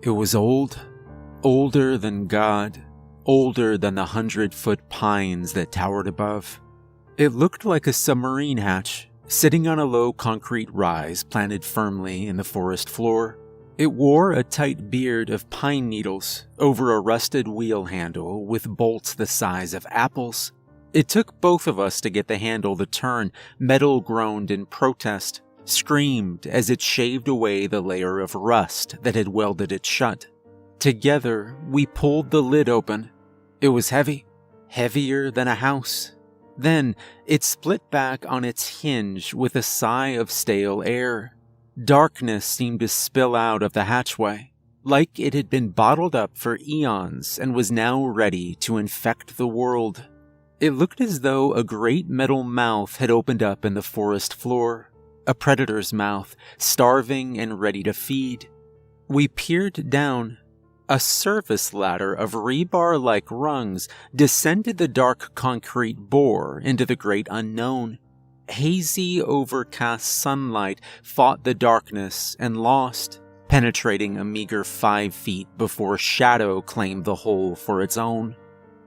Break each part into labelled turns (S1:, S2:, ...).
S1: It was old, older than God, older than the 100-foot pines that towered above. It looked like a submarine hatch, sitting on a low concrete rise planted firmly in the forest floor. It wore a tight beard of pine needles over a rusted wheel handle with bolts the size of apples. It took both of us to get the handle to turn. Metal groaned in protest, screamed as it shaved away the layer of rust that had welded it shut. Together, we pulled the lid open. It was heavy, heavier than a house. Then, it split back on its hinge with a sigh of stale air. Darkness seemed to spill out of the hatchway, like it had been bottled up for eons and was now ready to infect the world. It looked as though a great metal mouth had opened up in the forest floor, a predator's mouth, starving and ready to feed. We peered down. A service ladder of rebar-like rungs descended the dark concrete bore into the great unknown. Hazy, overcast sunlight fought the darkness and lost, penetrating a meager 5 feet before shadow claimed the hole for its own.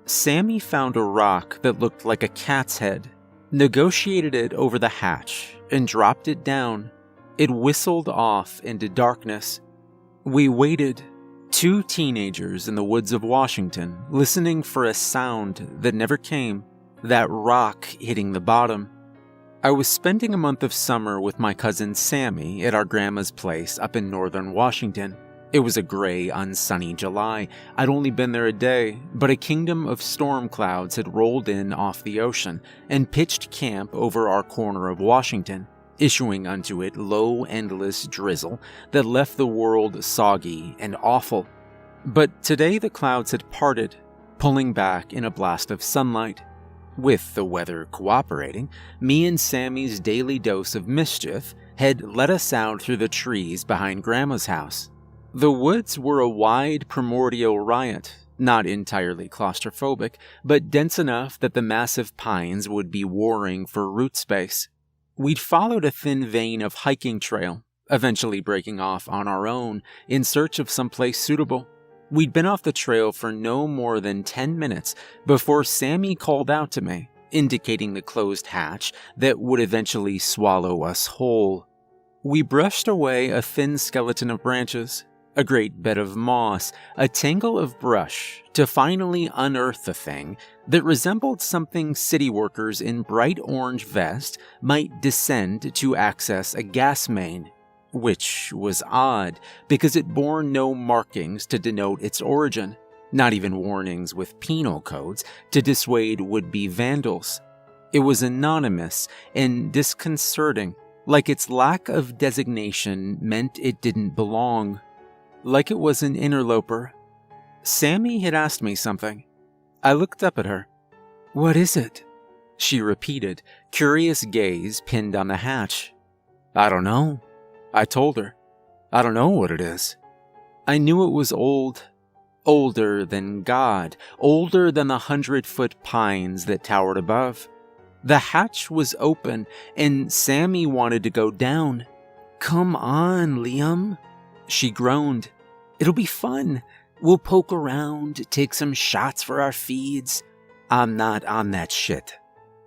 S1: Sammy found a rock that looked like a cat's head, negotiated it over the hatch, and dropped it down. It whistled off into darkness. We waited. 2 teenagers in the woods of Washington, listening for a sound that never came, that rock hitting the bottom. I was spending a month of summer with my cousin Sammy at our grandma's place up in northern Washington. It was a gray, unsunny July. I'd only been there a day, but a kingdom of storm clouds had rolled in off the ocean and pitched camp over our corner of Washington, issuing unto it low, endless drizzle that left the world soggy and awful. But today the clouds had parted, pulling back in a blast of sunlight. With the weather cooperating, me and Sammy's daily dose of mischief had led us out through the trees behind Grandma's house. The woods were a wide primordial riot, not entirely claustrophobic, but dense enough that the massive pines would be warring for root space. We'd followed a thin vein of hiking trail, eventually breaking off on our own in search of someplace suitable. We'd been off the trail for no more than 10 minutes before Sammy called out to me, indicating the closed hatch that would eventually swallow us whole. We brushed away a thin skeleton of branches, a great bed of moss, a tangle of brush, to finally unearth the thing that resembled something city workers in bright orange vests might descend to access a gas main, which was odd because it bore no markings to denote its origin, not even warnings with penal codes to dissuade would-be vandals. It was anonymous and disconcerting, like its lack of designation meant it didn't belong. Like it was an interloper. Sammy had asked me something. I looked up at her. "What is it?" she repeated, curious gaze pinned on the hatch. "I don't know," I told her. "I don't know what it is." I knew it was old. Older than God. Older than the 100-foot pines that towered above. The hatch was open, and Sammy wanted to go down. "Come on, Liam," she groaned. "It'll be fun. We'll poke around, take some shots for our feeds." "I'm not on that shit,"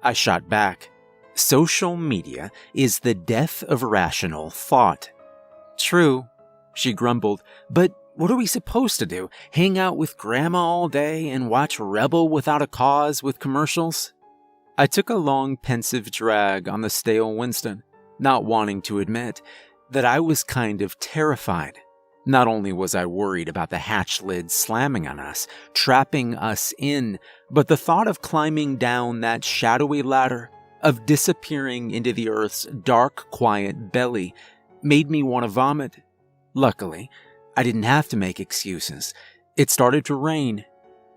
S1: I shot back. Social media is the death of rational thought. "True," she grumbled, "but what are we supposed to do? Hang out with Grandma all day and watch Rebel Without a Cause with commercials?" I took a long, pensive drag on the stale Winston, not wanting to admit that I was kind of terrified. Not only was I worried about the hatch lid slamming on us, trapping us in, but the thought of climbing down that shadowy ladder, of disappearing into the Earth's dark, quiet belly, made me want to vomit. Luckily, I didn't have to make excuses. It started to rain.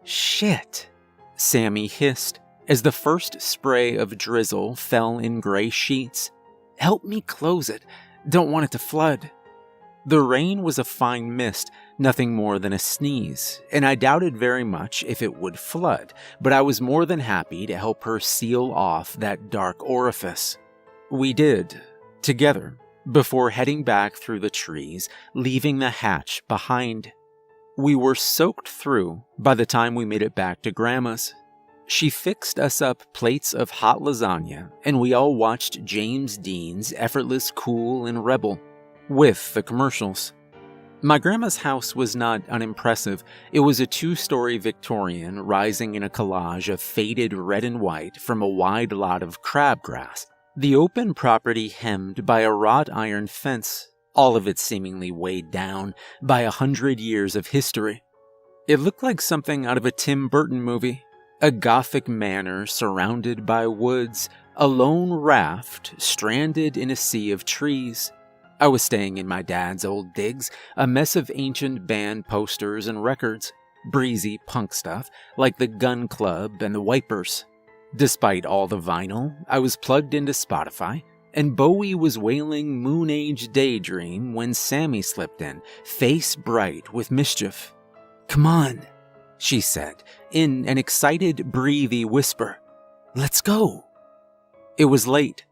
S1: "Shit," Sammy hissed as the first spray of drizzle fell in gray sheets. "Help me close it. Don't want it to flood." The rain was a fine mist, nothing more than a sneeze, and I doubted very much if it would flood, but I was more than happy to help her seal off that dark orifice. We did, together, before heading back through the trees, leaving the hatch behind. We were soaked through by the time we made it back to Grandma's. She fixed us up plates of hot lasagna, and we all watched James Dean's Effortless, Cool, and Rebel, with the commercials. My grandma's house was not unimpressive. It was a 2-story Victorian rising in a collage of faded red and white from a wide lot of crabgrass. The open property hemmed by a wrought iron fence, all of it seemingly weighed down by 100 years of history. It looked like something out of a Tim Burton movie. A Gothic manor surrounded by woods, a lone raft stranded in a sea of trees. I was staying in my dad's old digs, a mess of ancient band posters and records, breezy punk stuff like the Gun Club and the Wipers. Despite all the vinyl, I was plugged into Spotify, and Bowie was wailing Moon Age Daydream when Sammy slipped in, face bright with mischief. "Come on," she said, in an excited, breathy whisper. "Let's go." It was late.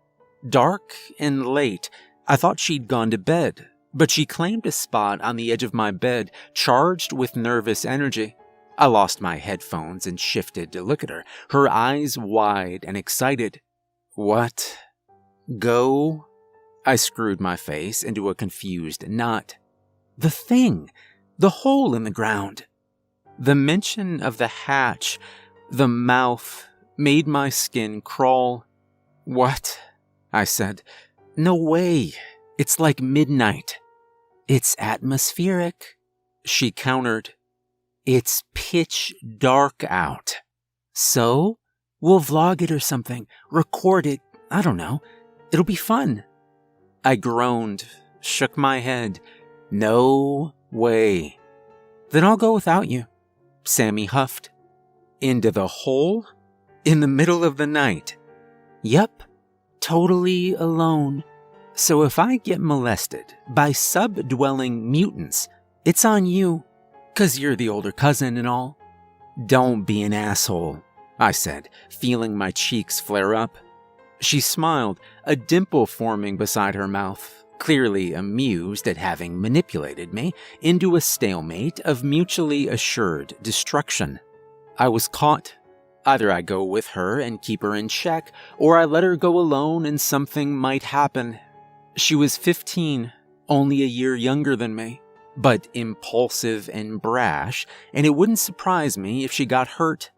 S1: Dark and late. I thought she'd gone to bed, but she claimed a spot on the edge of my bed, charged with nervous energy. I lost my headphones and shifted to look at her, her eyes wide and excited. "What? Go?" I screwed my face into a confused knot. "The thing! The hole in the ground!" The mention of the hatch, the mouth, made my skin crawl. "What?" I said. "No way. It's like midnight." "It's atmospheric," she countered. "It's pitch dark out. So, we'll vlog it or something, record it, I don't know. It'll be fun." I groaned, shook my head. "No way." "Then I'll go without you," Sammy huffed. "Into the hole? In the middle of the night?" "Yep, totally alone. So if I get molested by sub-dwelling mutants, it's on you, 'cause you're the older cousin and all." "Don't be an asshole," I said, feeling my cheeks flare up. She smiled, a dimple forming beside her mouth, clearly amused at having manipulated me into a stalemate of mutually assured destruction. I was caught. Either I go with her and keep her in check, or I let her go alone and something might happen. She was 15, only a year younger than me, but impulsive and brash, and it wouldn't surprise me if she got hurt.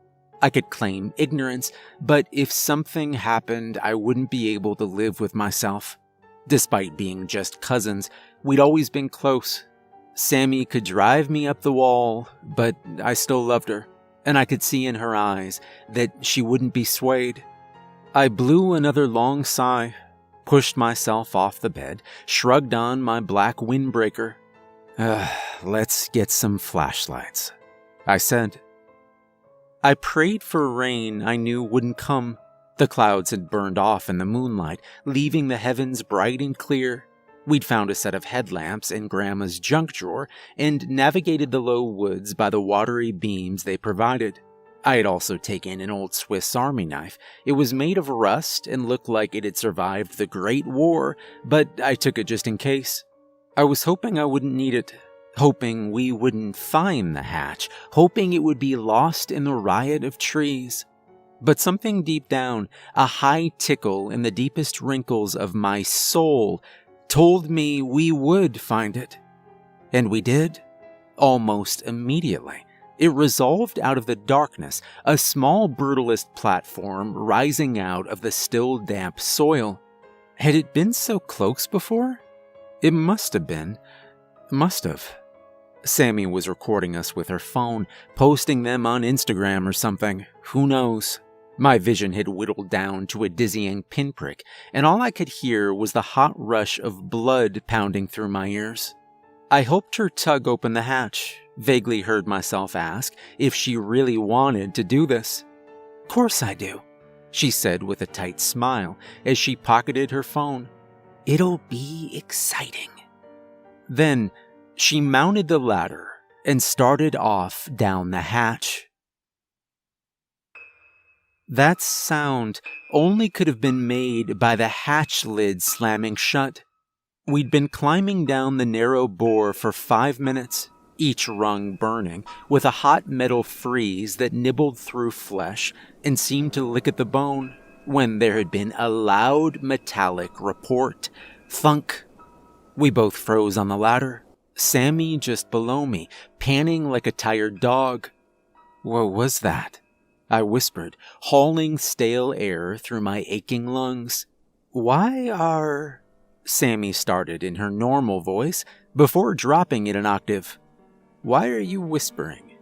S1: I could claim ignorance, but if something happened, I wouldn't be able to live with myself. Despite being just cousins, we'd always been close. Sammy could drive me up the wall, but I still loved her, and I could see in her eyes that she wouldn't be swayed. I blew another long sigh, pushed myself off the bed, shrugged on my black windbreaker. "Let's get some flashlights," I said. I prayed for rain I knew wouldn't come. The clouds had burned off in the moonlight, leaving the heavens bright and clear. We'd found a set of headlamps in Grandma's junk drawer and navigated the low woods by the watery beams they provided. I had also taken an old Swiss Army knife. It was made of rust and looked like it had survived the Great War, but I took it just in case. I was hoping I wouldn't need it, hoping we wouldn't find the hatch, hoping it would be lost in the riot of trees. But something deep down, a high tickle in the deepest wrinkles of my soul, told me we would find it. And we did, almost immediately. It resolved out of the darkness, a small brutalist platform rising out of the still damp soil. Had it been so close before? It must have been. Must have. Sammy was recording us with her phone, posting them on Instagram or something. Who knows? My vision had whittled down to a dizzying pinprick, and all I could hear was the hot rush of blood pounding through my ears. I hoped her tug open the hatch, vaguely heard myself ask if she really wanted to do this. "Course I do," she said with a tight smile as she pocketed her phone. "It'll be exciting." Then she mounted the ladder and started off down the hatch. That sound only could have been made by the hatch lid slamming shut. We'd been climbing down the narrow bore for 5 minutes, each rung burning, with a hot metal freeze that nibbled through flesh and seemed to lick at the bone, when there had been a loud metallic report. Thunk! We both froze on the ladder, Sammy just below me, panting like a tired dog. What was that? I whispered, hauling stale air through my aching lungs. Why are... Sammy started in her normal voice before dropping it an octave. Why are you whispering?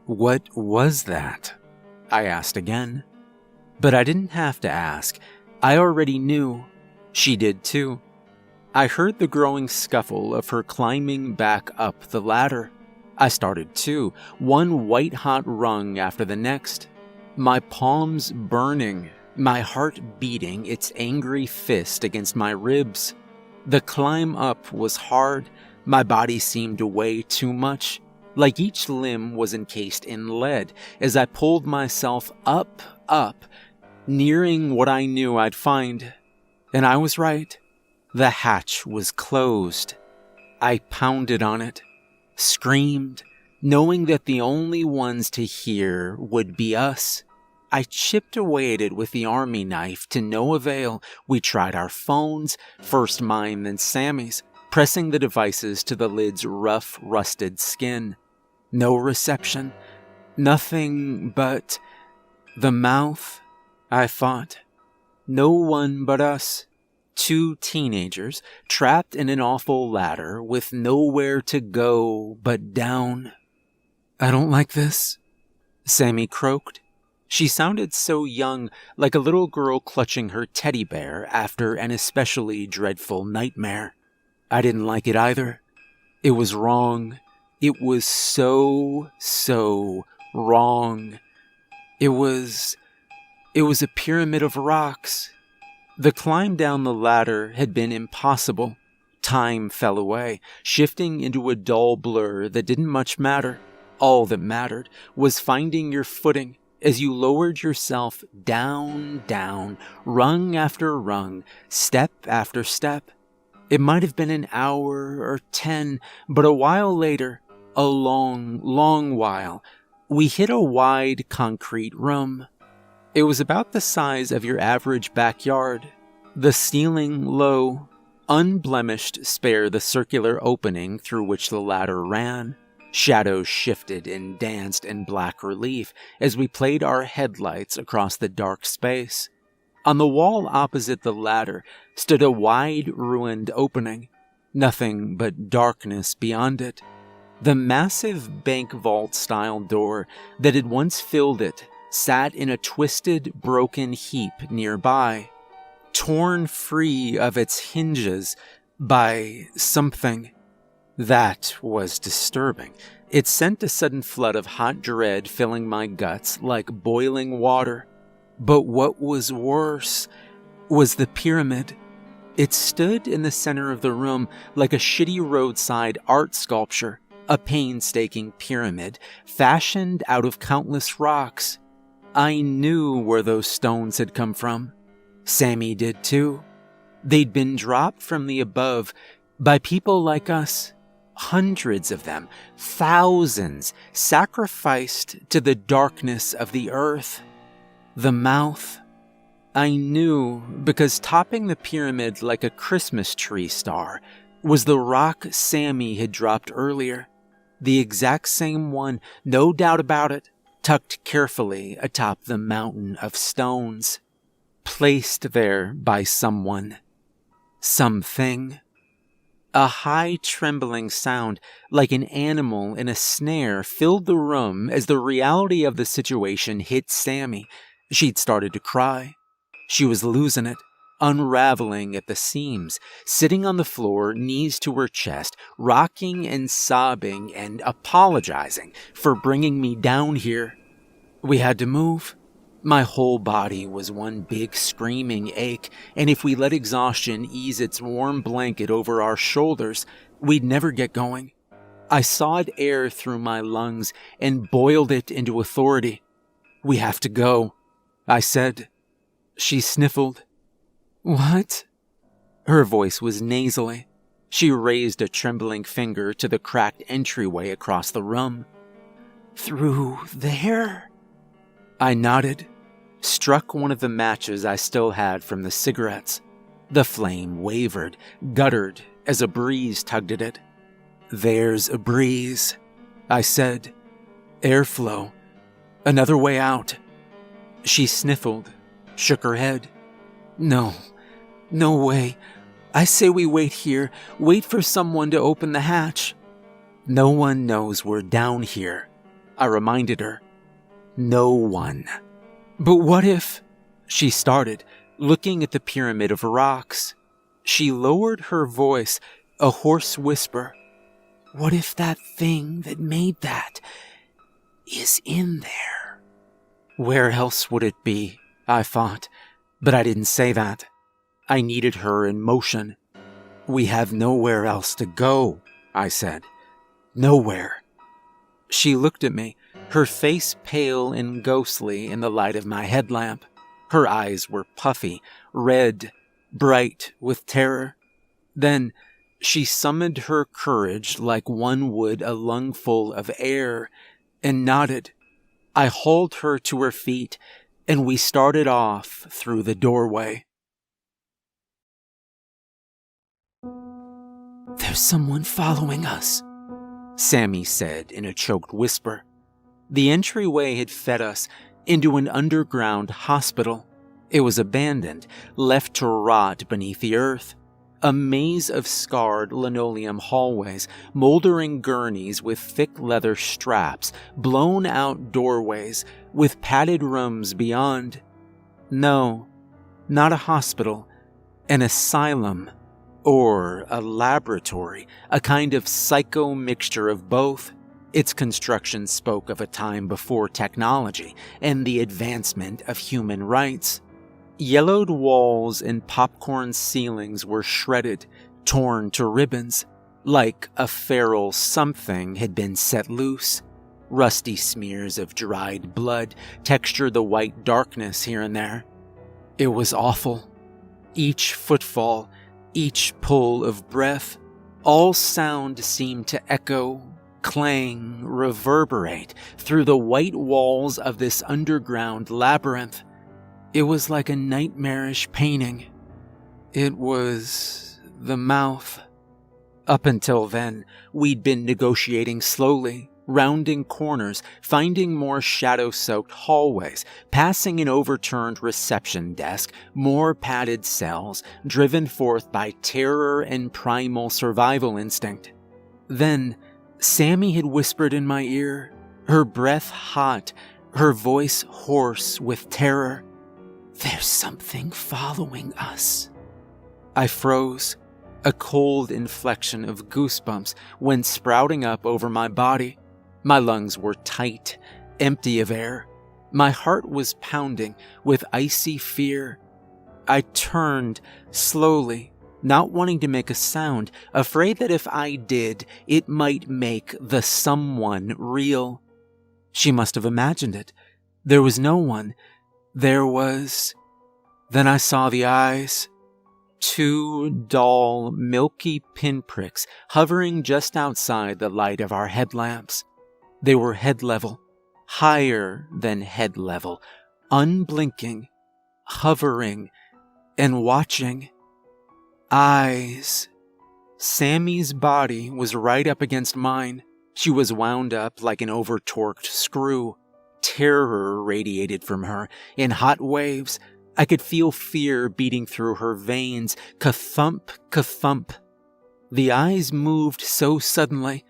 S1: What was that? I asked again. But I didn't have to ask. I already knew. She did too. I heard the growing scuffle of her climbing back up the ladder. I started too, one white-hot rung after the next. My palms burning, my heart beating its angry fist against my ribs. The climb up was hard. My body seemed to weigh too much, like each limb was encased in lead as I pulled myself up, nearing what I knew I'd find. And I was right. The hatch was closed. I pounded on it, screamed, knowing that the only ones to hear would be us. I chipped away at it with the army knife to no avail. We tried our phones, first mine then Sammy's, pressing the devices to the lid's rough, rusted skin. No reception. Nothing but the mouth, I thought. No one but us. 2 teenagers trapped in an awful ladder with nowhere to go but down. I don't like this, Sammy croaked. She sounded so young, like a little girl clutching her teddy bear after an especially dreadful nightmare. I didn't like it either. It was wrong. It was so wrong. It was a pyramid of rocks. The climb down the ladder had been impossible. Time fell away, shifting into a dull blur that didn't much matter. All that mattered was finding your footing as you lowered yourself down, rung after rung, step after step. It might have been an hour or 10, but a while later, a long while, we hit a wide concrete room. It was about the size of your average backyard. The ceiling low, unblemished spare the circular opening through which the ladder ran. Shadows shifted and danced in black relief as we played our headlights across the dark space. On the wall opposite the ladder stood a wide, ruined opening. Nothing but darkness beyond it. The massive bank vault-style door that had once filled it sat in a twisted, broken heap nearby, torn free of its hinges by something. That was disturbing. It sent a sudden flood of hot dread filling my guts like boiling water. But what was worse was the pyramid. It stood in the center of the room like a shitty roadside art sculpture, a painstaking pyramid fashioned out of countless rocks. I knew where those stones had come from. Sammy did too. They'd been dropped from the above by people like us. Hundreds of them, thousands, sacrificed to the darkness of the earth. The mouth. I knew because topping the pyramid like a Christmas tree star was the rock Sammy had dropped earlier. The exact same one, no doubt about it, tucked carefully atop the mountain of stones. Placed there by someone. Something. A high trembling sound, like an animal in a snare, filled the room as the reality of the situation hit Sammy. She'd started to cry. She was losing it, unraveling at the seams, sitting on the floor, knees to her chest, rocking and sobbing and apologizing for bringing me down here. We had to move. My whole body was one big screaming ache, and if we let exhaustion ease its warm blanket over our shoulders, we'd never get going. I sawed air through my lungs and boiled it into authority. We have to go, I said. She sniffled. What? Her voice was nasally. She raised a trembling finger to the cracked entryway across the room. "Through there?" I nodded, struck one of the matches I still had from the cigarettes. The flame wavered, guttered as a breeze tugged at it. "There's a breeze," I said. "Airflow. Another way out." She sniffled, shook her head. No way. I say we wait here, wait for someone to open the hatch." "No one knows we're down here," I reminded her. "No one." "But what if—" she started, looking at the pyramid of rocks. She lowered her voice, a hoarse whisper. "What if that thing that made that is in there?" Where else would it be? I thought, but I didn't say that. I needed her in motion. "We have nowhere else to go," I said. "Nowhere." She looked at me, her face pale and ghostly in the light of my headlamp. Her eyes were puffy, red, bright with terror. Then she summoned her courage like one would a lungful of air and nodded. I hauled her to her feet, and we started off through the doorway. "There's someone following us," Sammy said in a choked whisper. The entryway had fed us into an underground hospital. It was abandoned, left to rot beneath the earth. A maze of scarred linoleum hallways, moldering gurneys with thick leather straps, blown-out doorways with padded rooms beyond. No, not a hospital, an asylum. Or a laboratory, a kind of psycho mixture of both. Its construction spoke of a time before technology and the advancement of human rights. Yellowed walls and popcorn ceilings were shredded, torn to ribbons, like a feral something had been set loose. Rusty smears of dried blood textured the white darkness here and there. It was awful. Each footfall, each pull of breath, all sound seemed to echo, clang, reverberate through the white walls of this underground labyrinth. It was like a nightmarish painting. It was the mouth. Up until then, we'd been negotiating slowly, rounding corners, finding more shadow-soaked hallways, passing an overturned reception desk, more padded cells, driven forth by terror and primal survival instinct. Then, Sammy had whispered in my ear, her breath hot, her voice hoarse with terror. "There's something following us." I froze. A cold inflection of goosebumps went sprouting up over my body. My lungs were tight, empty of air. My heart was pounding with icy fear. I turned slowly, not wanting to make a sound, afraid that if I did, it might make the someone real. She must have imagined it. There was no one. There was... Then I saw the eyes. 2 dull, milky pinpricks hovering just outside the light of our headlamps. They were head level, higher than head level, unblinking, hovering, and watching. Eyes. Sammy's body was right up against mine. She was wound up like an over-torqued screw. Terror radiated from her in hot waves. I could feel fear beating through her veins, ka-thump, ka-thump. The eyes moved so suddenly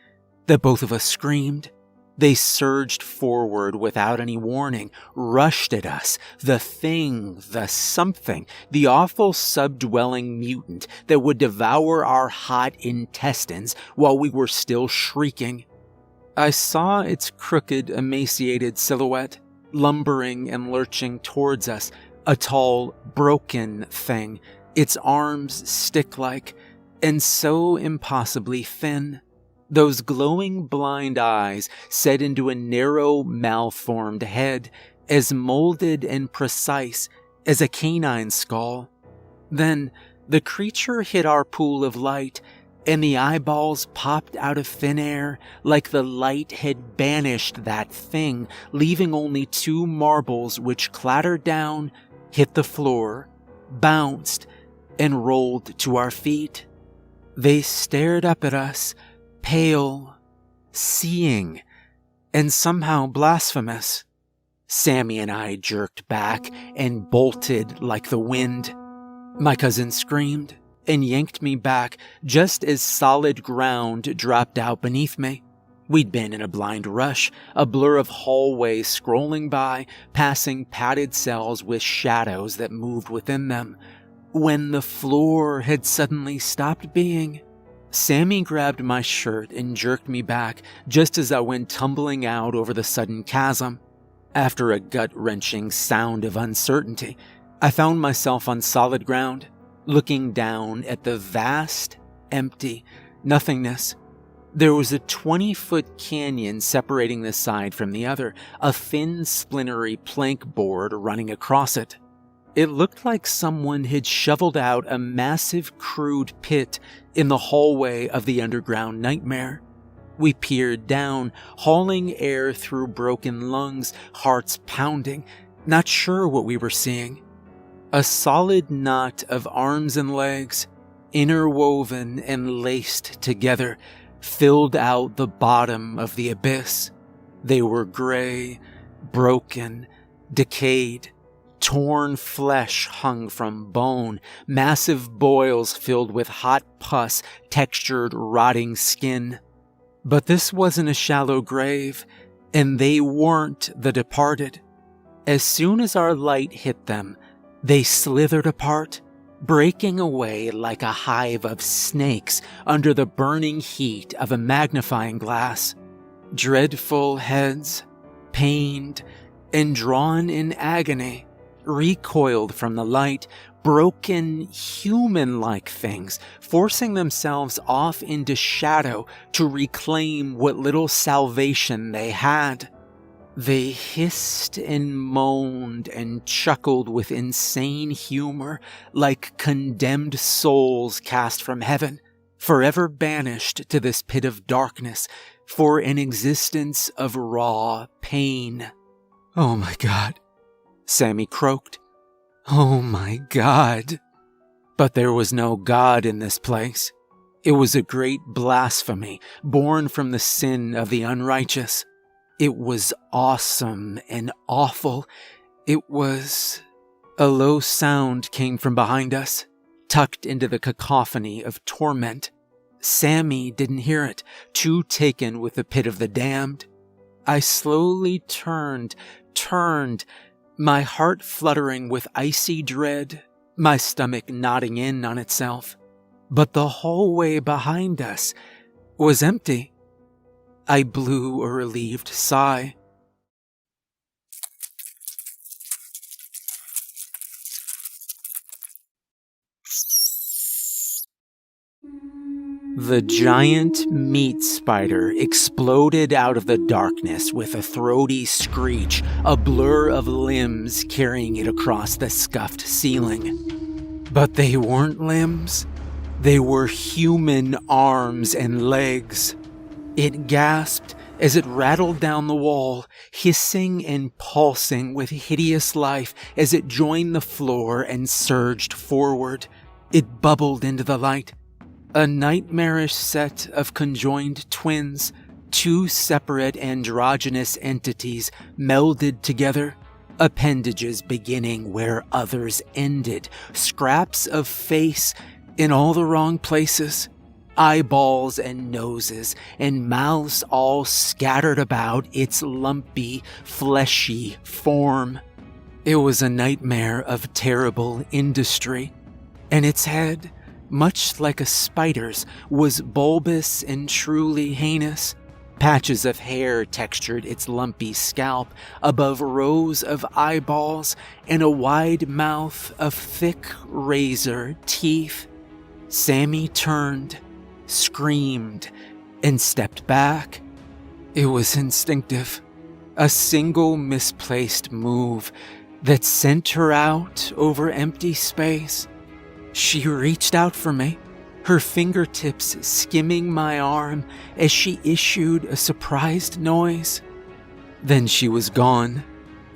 S1: that both of us screamed. They surged forward without any warning, rushed at us, the thing, the something, the awful subdwelling mutant that would devour our hot intestines while we were still shrieking. I saw its crooked, emaciated silhouette, lumbering and lurching towards us, a tall, broken thing, its arms stick-like, and so impossibly thin. Those glowing blind eyes set into a narrow, malformed head, as molded and precise as a canine skull. Then the creature hit our pool of light and the eyeballs popped out of thin air like the light had banished that thing, leaving only 2 marbles which clattered down, hit the floor, bounced, and rolled to our feet. They stared up at us, pale, seeing, and somehow blasphemous. Sammy and I jerked back and bolted like the wind. My cousin screamed and yanked me back just as solid ground dropped out beneath me. We'd been in a blind rush, a blur of hallways scrolling by, passing padded cells with shadows that moved within them, when the floor had suddenly stopped being. Sammy grabbed my shirt and jerked me back just as I went tumbling out over the sudden chasm. After a gut-wrenching sound of uncertainty, I found myself on solid ground, looking down at the vast, empty nothingness. There was a 20-foot canyon separating the side from the other, a thin, splintery plank board running across it. It looked like someone had shoveled out a massive crude pit in the hallway of the underground nightmare. We peered down, hauling air through broken lungs, hearts pounding, not sure what we were seeing. A solid knot of arms and legs, interwoven and laced together, filled out the bottom of the abyss. They were gray, broken, decayed. Torn flesh hung from bone, massive boils filled with hot pus textured rotting skin. But this wasn't a shallow grave, and they weren't the departed. As soon as our light hit them, they slithered apart, breaking away like a hive of snakes under the burning heat of a magnifying glass. Dreadful heads, pained and drawn in agony, recoiled from the light, broken human-like things, forcing themselves off into shadow to reclaim what little salvation they had. They hissed and moaned and chuckled with insane humor, like condemned souls cast from heaven, forever banished to this pit of darkness for an existence of raw pain. "Oh my God," Sammy croaked. "Oh my God." But there was no God in this place. It was a great blasphemy, born from the sin of the unrighteous. It was awesome and awful. It was... A low sound came from behind us, tucked into the cacophony of torment. Sammy didn't hear it, too taken with the pit of the damned. I slowly turned, my heart fluttering with icy dread, my stomach knotting in on itself. But the hallway behind us was empty. I blew a relieved sigh. The giant meat spider exploded out of the darkness with a throaty screech, a blur of limbs carrying it across the scuffed ceiling. But they weren't limbs. They were human arms and legs. It gasped as it rattled down the wall, hissing and pulsing with hideous life as it joined the floor and surged forward. It bubbled into the light. A nightmarish set of conjoined twins, 2 separate androgynous entities melded together, appendages beginning where others ended, scraps of face in all the wrong places, eyeballs and noses and mouths all scattered about its lumpy, fleshy form. It was a nightmare of terrible industry, and its head, much like a spider's, was bulbous and truly heinous. Patches of hair textured its lumpy scalp above rows of eyeballs and a wide mouth of thick razor teeth. Sammy turned, screamed, and stepped back. It was instinctive, a single misplaced move that sent her out over empty space. She reached out for me, her fingertips skimming my arm as she issued a surprised noise. Then she was gone,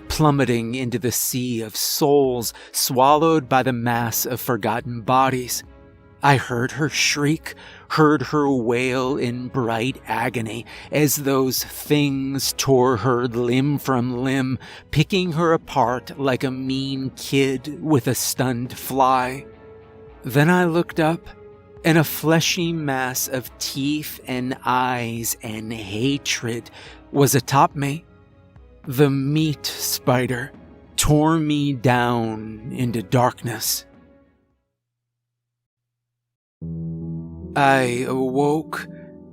S1: plummeting into the sea of souls swallowed by the mass of forgotten bodies. I heard her shriek, heard her wail in bright agony as those things tore her limb from limb, picking her apart like a mean kid with a stunned fly. Then I looked up, and a fleshy mass of teeth and eyes and hatred was atop me. The meat spider tore me down into darkness. I awoke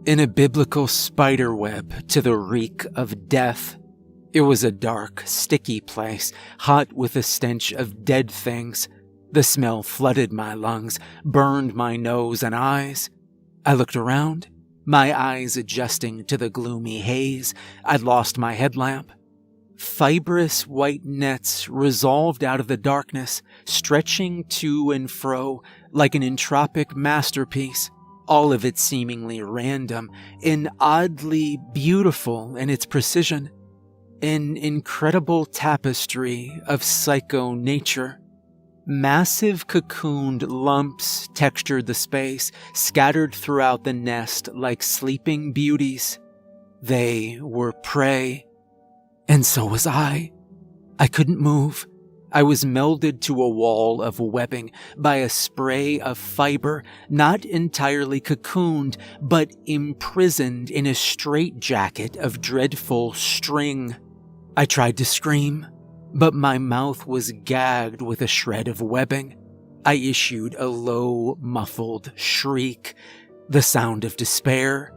S1: in a biblical spiderweb to the reek of death. It was a dark, sticky place, hot with the stench of dead things. The smell flooded my lungs, burned my nose and eyes. I looked around, my eyes adjusting to the gloomy haze. I'd lost my headlamp. Fibrous white nets resolved out of the darkness, stretching to and fro like an entropic masterpiece, all of it seemingly random and oddly beautiful in its precision. An incredible tapestry of psycho nature. Massive cocooned lumps textured the space, scattered throughout the nest like sleeping beauties. They were prey. And so was I. I couldn't move. I was melded to a wall of webbing by a spray of fiber, not entirely cocooned, but imprisoned in a straitjacket of dreadful string. I tried to scream, but my mouth was gagged with a shred of webbing. I issued a low, muffled shriek, the sound of despair.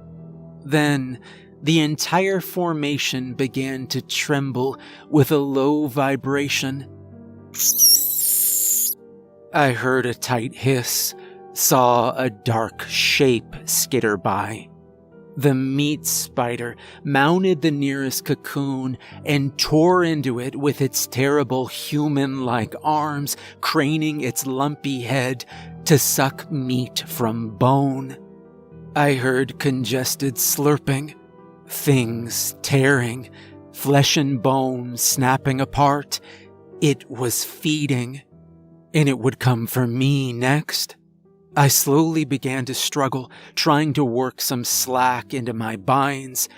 S1: Then the entire formation began to tremble with a low vibration. I heard a tight hiss, saw a dark shape skitter by. The meat spider mounted the nearest cocoon and tore into it with its terrible human-like arms, craning its lumpy head to suck meat from bone. I heard congested slurping, things tearing, flesh and bone snapping apart. It was feeding, and it would come for me next. I slowly began to struggle, trying to work some slack into my binds,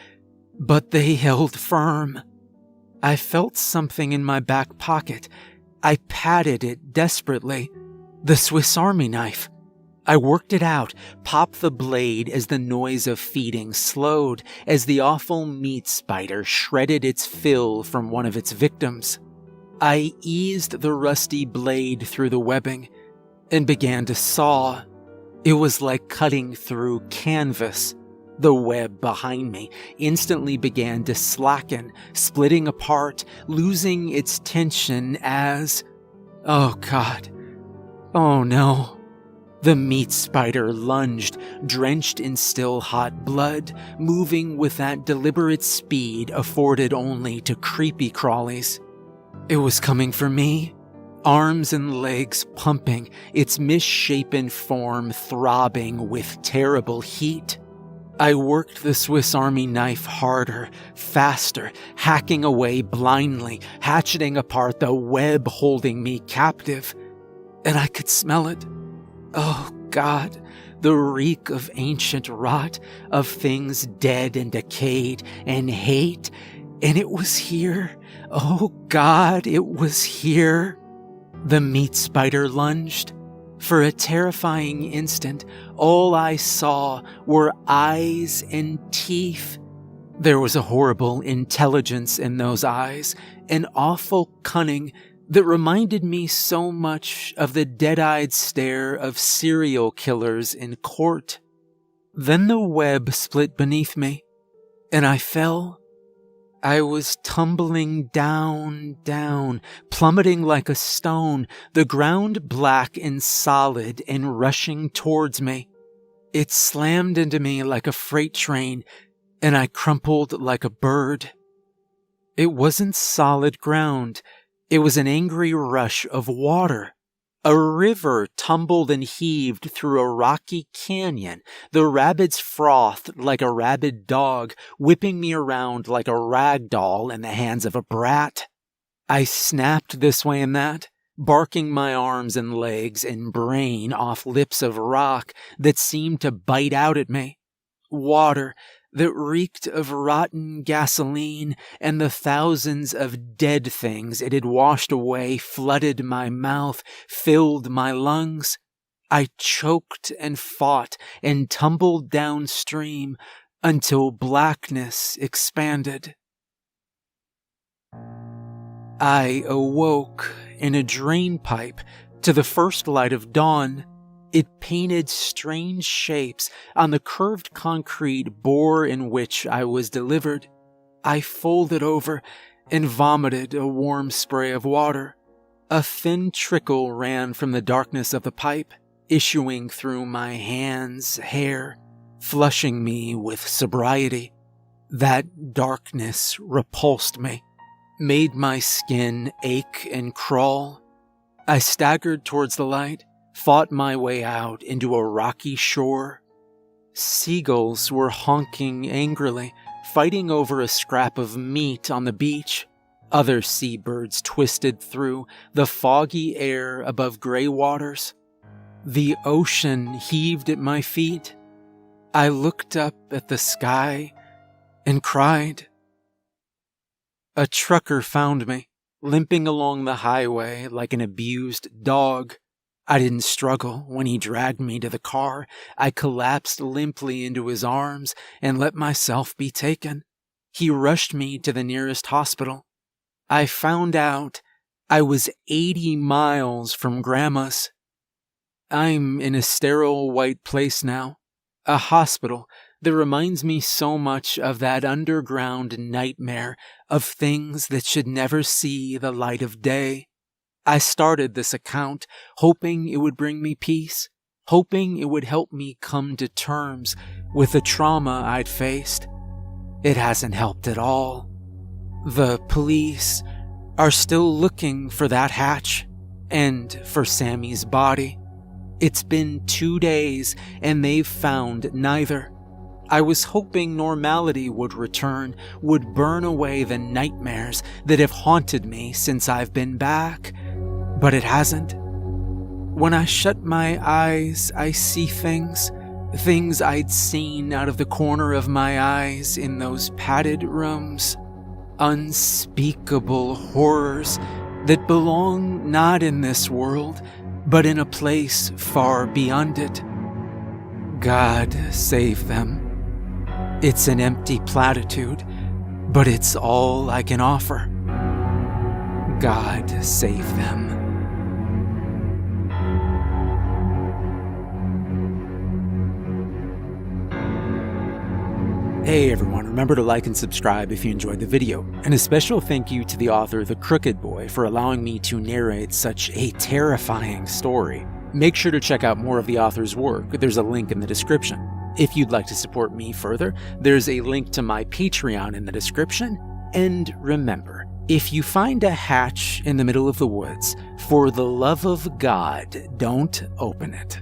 S1: but they held firm. I felt something in my back pocket. I patted it desperately. The Swiss Army knife. I worked it out, popped the blade as the noise of feeding slowed, as the awful meat spider shredded its fill from one of its victims. I eased the rusty blade through the webbing and began to saw. It was like cutting through canvas. The web behind me instantly began to slacken, splitting apart, losing its tension as... Oh God. Oh no. The meat spider lunged, drenched in still hot blood, moving with that deliberate speed afforded only to creepy crawlies. It was coming for me, arms and legs pumping, its misshapen form throbbing with terrible heat. I worked the Swiss Army knife harder, faster, hacking away blindly, hatcheting apart the web holding me captive. And I could smell it. Oh God, the reek of ancient rot, of things dead and decayed, and hate. And it was here. Oh God, it was here. The meat spider lunged. For a terrifying instant, all I saw were eyes and teeth. There was a horrible intelligence in those eyes, an awful cunning that reminded me so much of the dead-eyed stare of serial killers in court. Then the web split beneath me, and I fell. I was tumbling down, plummeting like a stone, the ground black and solid and rushing towards me. It slammed into me like a freight train, and I crumpled like a bird. It wasn't solid ground. It was an angry rush of water, A river tumbled and heaved through a rocky canyon. The rapids frothed like a rabid dog, whipping me around like a rag doll in the hands of a brat. I snapped this way and that, barking my arms and legs and brain off lips of rock that seemed to bite out at me. Water that reeked of rotten gasoline and the thousands of dead things it had washed away flooded my mouth, filled my lungs. I choked and fought and tumbled downstream until blackness expanded. I awoke in a drain pipe to the first light of dawn. It painted strange shapes on the curved concrete bore in which I was delivered. I folded over and vomited a warm spray of water. A thin trickle ran from the darkness of the pipe, issuing through my hands, hair, flushing me with sobriety. That darkness repulsed me, made my skin ache and crawl. I staggered towards the light, fought my way out into a rocky shore. Seagulls were honking angrily, fighting over a scrap of meat on the beach. Other seabirds twisted through the foggy air above gray waters. The ocean heaved at my feet. I looked up at the sky and cried. A trucker found me, limping along the highway like an abused dog. I didn't struggle when he dragged me to the car. I collapsed limply into his arms and let myself be taken. He rushed me to the nearest hospital. I found out I was 80 miles from Grandma's. I'm in a sterile white place now, a hospital that reminds me so much of that underground nightmare of things that should never see the light of day. I started this account hoping it would bring me peace, hoping it would help me come to terms with the trauma I'd faced. It hasn't helped at all. The police are still looking for that hatch and for Sammy's body. It's been 2 days and they've found neither. I was hoping normality would return, would burn away the nightmares that have haunted me since I've been back. But it hasn't. When I shut my eyes, I see things I'd seen out of the corner of my eyes in those padded rooms. Unspeakable horrors that belong not in this world, but in a place far beyond it. God save them. It's an empty platitude, but it's all I can offer. God save them. Hey everyone, remember to like and subscribe if you enjoyed the video, and a special thank you to the author The Crooked Boy for allowing me to narrate such a terrifying story. Make sure to check out more of the author's work, there's a link in the description. If you'd like to support me further, there's a link to my Patreon in the description, and remember, if you find a hatch in the middle of the woods, for the love of God, don't open it.